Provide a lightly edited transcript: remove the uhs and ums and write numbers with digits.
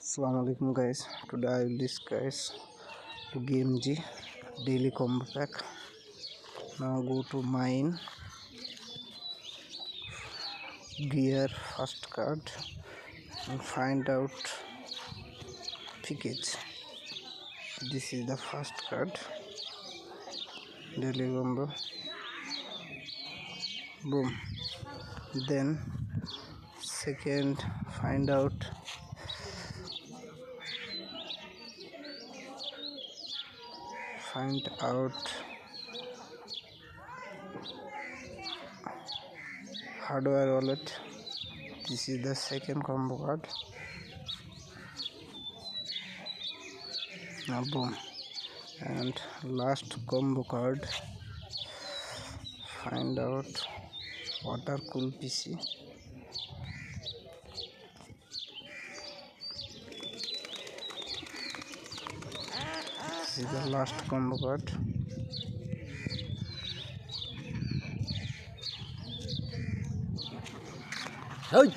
Assalamualaikum guys, today I will discuss game G daily combo pack. Now go to mine, gear first card and find out package. This is the first card, daily combo, boom. Then second, find out hardware wallet. This is the second combo card. Now boom. And last combo card, find out water cool PC. This is the last combo card. Hey!